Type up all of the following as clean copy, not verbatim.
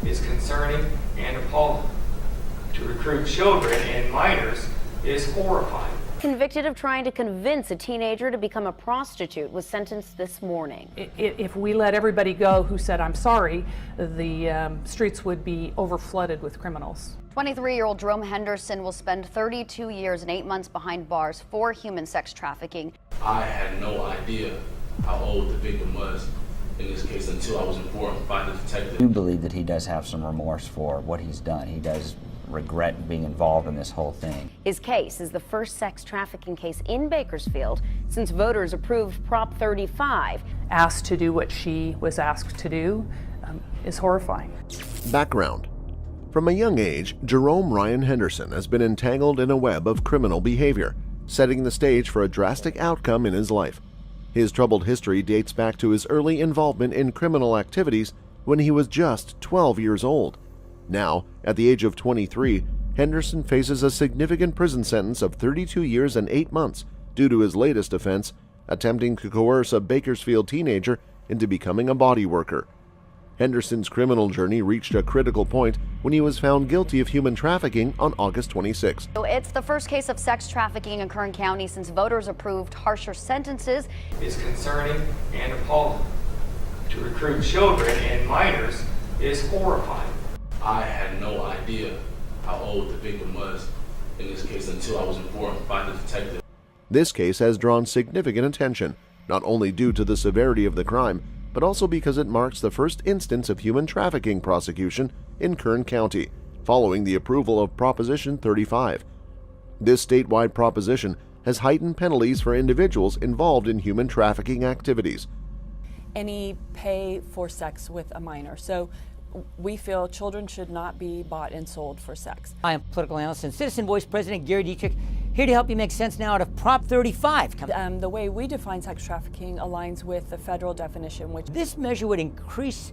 is concerning and appalling. To recruit children and minors is horrifying. Convicted of trying to convince a teenager to become a prostitute, was sentenced this morning. If we let everybody go who said, "I'm sorry," the streets would be overflooded with criminals. 23-year-old Jerome Henderson will spend 32 years and 8 months behind bars for human sex trafficking. I had no idea how old the victim was in this case until I was informed by the detective. I do believe that he does have some remorse for what he's done. He does regret being involved in this whole thing. His case is the first sex trafficking case in Bakersfield since voters approved Prop 35. Asked to do what she was asked to do is horrifying. Background. From a young age, Jerome Ryan Henderson has been entangled in a web of criminal behavior, setting the stage for a drastic outcome in his life. His troubled history dates back to his early involvement in criminal activities when he was just 12 years old. Now, at the age of 23, Henderson faces a significant prison sentence of 32 years and 8 months due to his latest offense, attempting to coerce a Bakersfield teenager into becoming a body worker. Henderson's criminal journey reached a critical point when he was found guilty of human trafficking on August 26. It's the first case of sex trafficking in Kern County since voters approved harsher sentences. Is concerning and appalling. To recruit children and minors is horrifying. I had no idea how old the victim was in this case until I was informed by the detective. This case has drawn significant attention, not only due to the severity of the crime, but also because it marks the first instance of human trafficking prosecution in Kern County, following the approval of Proposition 35. This statewide proposition has heightened penalties for individuals involved in human trafficking activities. Any pay for sex with a minor. So we feel children should not be bought and sold for sex. I am political analyst and Citizen Voice President Gary Dietrich, here to help you make sense now out of Prop 35. The way we define sex trafficking aligns with the federal definition, which this measure would increase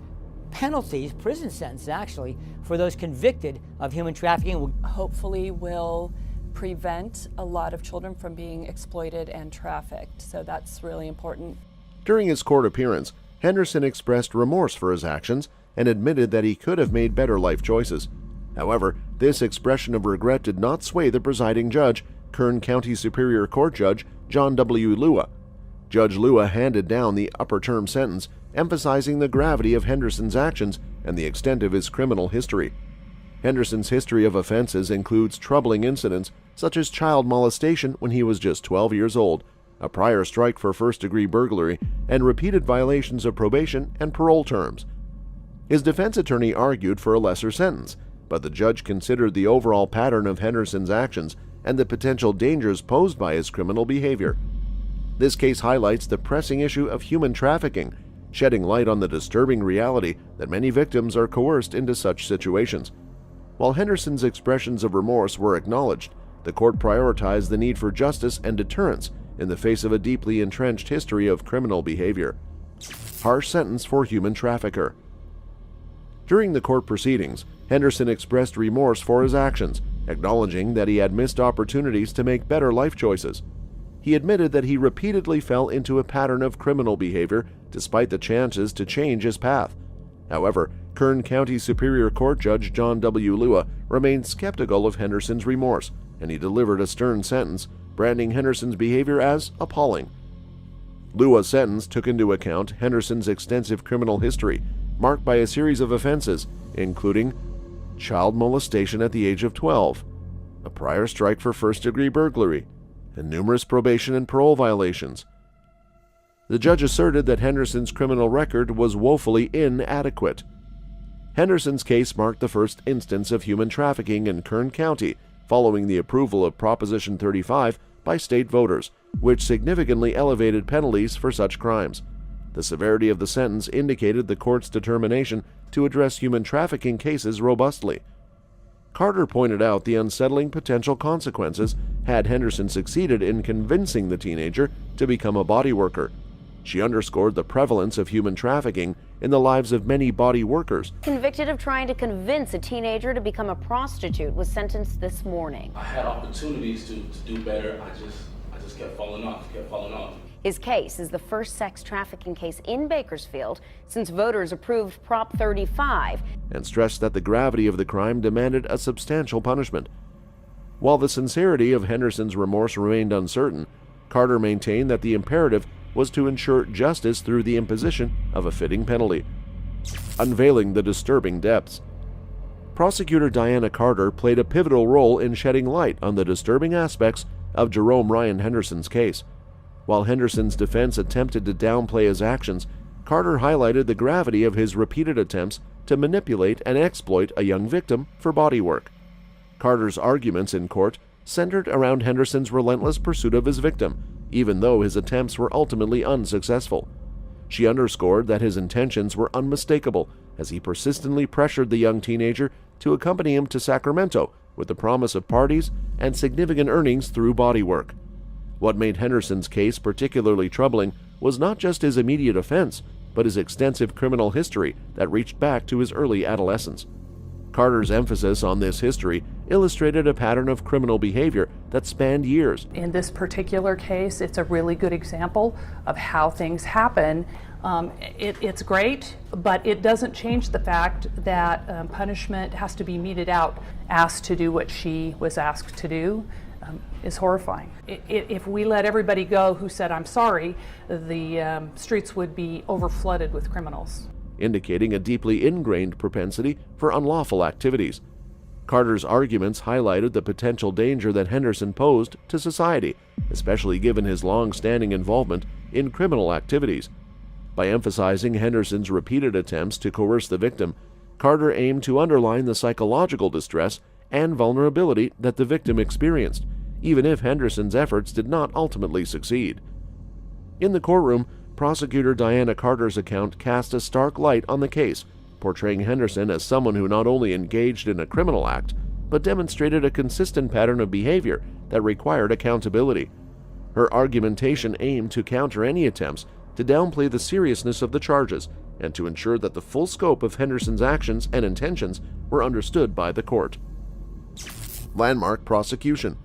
penalties, prison sentences actually, for those convicted of human trafficking. Hopefully will prevent a lot of children from being exploited and trafficked. So that's really important. During his court appearance, Henderson expressed remorse for his actions and admitted that he could have made better life choices. However, this expression of regret did not sway the presiding judge, Kern County Superior Court Judge John W. Lua. Judge Lua handed down the upper term sentence, emphasizing the gravity of Henderson's actions and the extent of his criminal history. Henderson's history of offenses includes troubling incidents such as child molestation when he was just 12 years old, a prior strike for first-degree burglary, and repeated violations of probation and parole terms. His defense attorney argued for a lesser sentence, but the judge considered the overall pattern of Henderson's actions and the potential dangers posed by his criminal behavior. This case highlights the pressing issue of human trafficking, shedding light on the disturbing reality that many victims are coerced into such situations. While Henderson's expressions of remorse were acknowledged, the court prioritized the need for justice and deterrence in the face of a deeply entrenched history of criminal behavior. Harsh sentence for human trafficker. During the court proceedings, Henderson expressed remorse for his actions, acknowledging that he had missed opportunities to make better life choices. He admitted that he repeatedly fell into a pattern of criminal behavior despite the chances to change his path. However, Kern County Superior Court Judge John W. Lua remained skeptical of Henderson's remorse, and he delivered a stern sentence, branding Henderson's behavior as appalling. Lua's sentence took into account Henderson's extensive criminal history, marked by a series of offenses, including child molestation at the age of 12, a prior strike for first-degree burglary, and numerous probation and parole violations. The judge asserted that Henderson's criminal record was woefully inadequate. Henderson's case marked the first instance of human trafficking in Kern County following the approval of Proposition 35 by state voters, which significantly elevated penalties for such crimes. The severity of the sentence indicated the court's determination to address human trafficking cases robustly. Carter pointed out the unsettling potential consequences had Henderson succeeded in convincing the teenager to become a body worker. She underscored the prevalence of human trafficking in the lives of many body workers. Convicted of trying to convince a teenager to become a prostitute, was sentenced this morning. I had opportunities to do better. I just kept falling off. His case is the first sex trafficking case in Bakersfield since voters approved Prop 35, and stressed that the gravity of the crime demanded a substantial punishment. While the sincerity of Henderson's remorse remained uncertain, Carter maintained that the imperative was to ensure justice through the imposition of a fitting penalty, unveiling the disturbing depths. Prosecutor Diana Carter played a pivotal role in shedding light on the disturbing aspects of Jerome Ryan Henderson's case. While Henderson's defense attempted to downplay his actions, Carter highlighted the gravity of his repeated attempts to manipulate and exploit a young victim for body work. Carter's arguments in court centered around Henderson's relentless pursuit of his victim, even though his attempts were ultimately unsuccessful. She underscored that his intentions were unmistakable as he persistently pressured the young teenager to accompany him to Sacramento with the promise of parties and significant earnings through body work. What made Henderson's case particularly troubling was not just his immediate offense, but his extensive criminal history that reached back to his early adolescence. Carter's emphasis on this history illustrated a pattern of criminal behavior that spanned years. In this particular case, it's a really good example of how things happen. It's great, but it doesn't change the fact that punishment has to be meted out. Asked to do what she was asked to do is horrifying. If we let everybody go who said, "I'm sorry," the streets would be overflooded with criminals, indicating a deeply ingrained propensity for unlawful activities. Carter's arguments highlighted the potential danger that Henderson posed to society, especially given his long-standing involvement in criminal activities. By emphasizing Henderson's repeated attempts to coerce the victim, Carter aimed to underline the psychological distress and vulnerability that the victim experienced, even if Henderson's efforts did not ultimately succeed. In the courtroom, Prosecutor Diana Carter's account cast a stark light on the case, portraying Henderson as someone who not only engaged in a criminal act, but demonstrated a consistent pattern of behavior that required accountability. Her argumentation aimed to counter any attempts to downplay the seriousness of the charges and to ensure that the full scope of Henderson's actions and intentions were understood by the court. Landmark prosecution.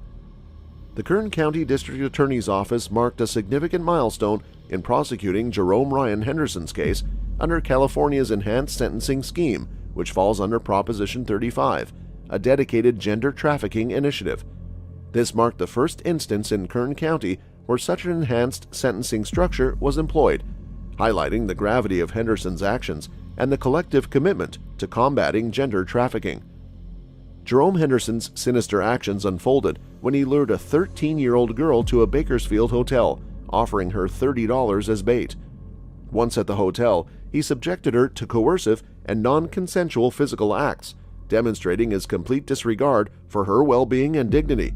The Kern County District Attorney's Office marked a significant milestone in prosecuting Jerome Ryan Henderson's case under California's enhanced sentencing scheme, which falls under Proposition 35, a dedicated gender trafficking initiative. This marked the first instance in Kern County where such an enhanced sentencing structure was employed, highlighting the gravity of Henderson's actions and the collective commitment to combating gender trafficking. Jerome Henderson's sinister actions unfolded when he lured a 13-year-old girl to a Bakersfield hotel, offering her $30 as bait. Once at the hotel, he subjected her to coercive and non-consensual physical acts, demonstrating his complete disregard for her well-being and dignity.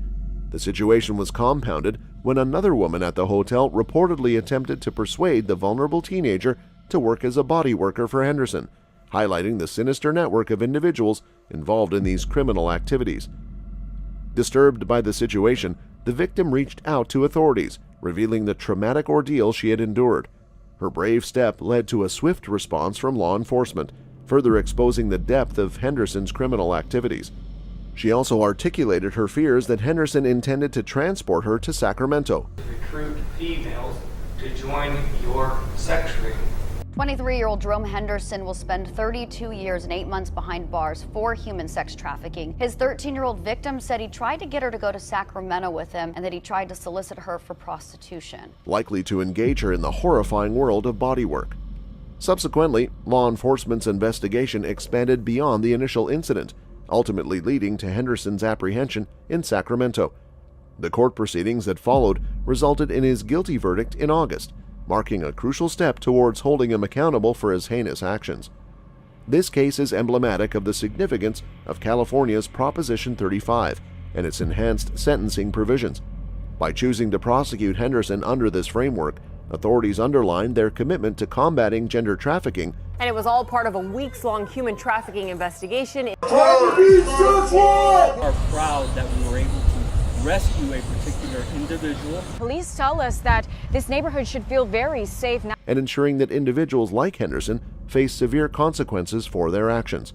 The situation was compounded when another woman at the hotel reportedly attempted to persuade the vulnerable teenager to work as a body worker for Henderson, highlighting the sinister network of individuals involved in these criminal activities. Disturbed by the situation, the victim reached out to authorities, revealing the traumatic ordeal she had endured. Her brave step led to a swift response from law enforcement, further exposing the depth of Henderson's criminal activities. She also articulated her fears that Henderson intended to transport her to Sacramento. Recruit females to join your sex ring. 23-year-old Jerome Henderson will spend 32 years and 8 months behind bars for human sex trafficking. His 13-year-old victim said he tried to get her to go to Sacramento with him and that he tried to solicit her for prostitution, likely to engage her in the horrifying world of bodywork. Subsequently, law enforcement's investigation expanded beyond the initial incident, ultimately leading to Henderson's apprehension in Sacramento. The court proceedings that followed resulted in his guilty verdict in August, marking a crucial step towards holding him accountable for his heinous actions. This case is emblematic of the significance of California's Proposition 35 and its enhanced sentencing provisions. By choosing to prosecute Henderson under this framework, authorities underlined their commitment to combating gender trafficking. And it was all part of a weeks-long human trafficking investigation. We're proud that we were able to rescue a particular individual. Police tell us that this neighborhood should feel very safe now. And ensuring that individuals like Henderson face severe consequences for their actions.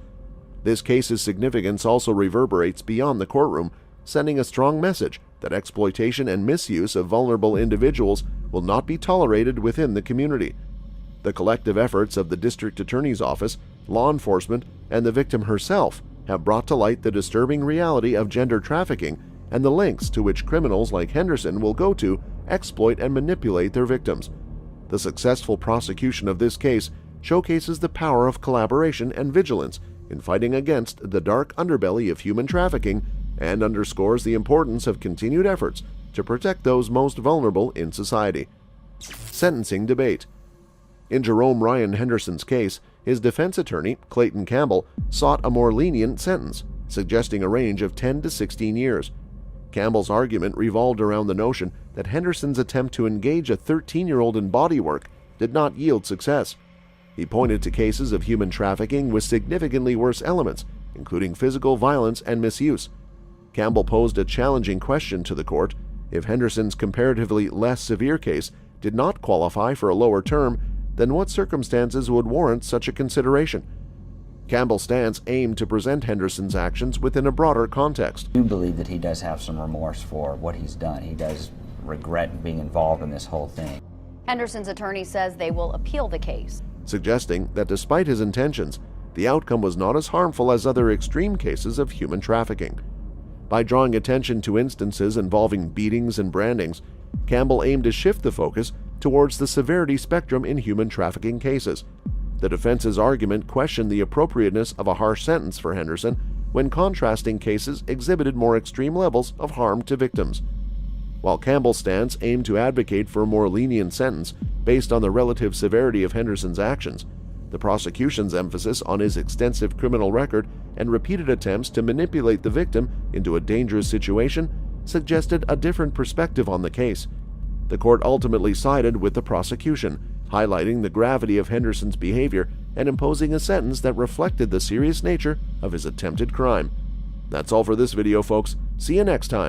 This case's significance also reverberates beyond the courtroom, sending a strong message that that exploitation and misuse of vulnerable individuals will not be tolerated within the community. The collective efforts of the District Attorney's Office, law enforcement, and the victim herself have brought to light the disturbing reality of gender trafficking and the lengths to which criminals like Henderson will go to exploit and manipulate their victims. The successful prosecution of this case showcases the power of collaboration and vigilance in fighting against the dark underbelly of human trafficking and underscores the importance of continued efforts to protect those most vulnerable in society. Sentencing debate. In Jerome Ryan Henderson's case, his defense attorney, Clayton Campbell, sought a more lenient sentence, suggesting a range of 10 to 16 years. Campbell's argument revolved around the notion that Henderson's attempt to engage a 13-year-old in body work did not yield success. He pointed to cases of human trafficking with significantly worse elements, including physical violence and misuse. Campbell posed a challenging question to the court: if Henderson's comparatively less severe case did not qualify for a lower term, then what circumstances would warrant such a consideration? Campbell's stance aimed to present Henderson's actions within a broader context. I do believe that he does have some remorse for what he's done. He does regret being involved in this whole thing. Henderson's attorney says they will appeal the case, suggesting that despite his intentions, the outcome was not as harmful as other extreme cases of human trafficking. By drawing attention to instances involving beatings and brandings, Campbell aimed to shift the focus towards the severity spectrum in human trafficking cases. The defense's argument questioned the appropriateness of a harsh sentence for Henderson when contrasting cases exhibited more extreme levels of harm to victims. While Campbell's stance aimed to advocate for a more lenient sentence based on the relative severity of Henderson's actions, the prosecution's emphasis on his extensive criminal record and repeated attempts to manipulate the victim into a dangerous situation suggested a different perspective on the case. The court ultimately sided with the prosecution, highlighting the gravity of Henderson's behavior and imposing a sentence that reflected the serious nature of his attempted crime. That's all for this video, folks. See you next time.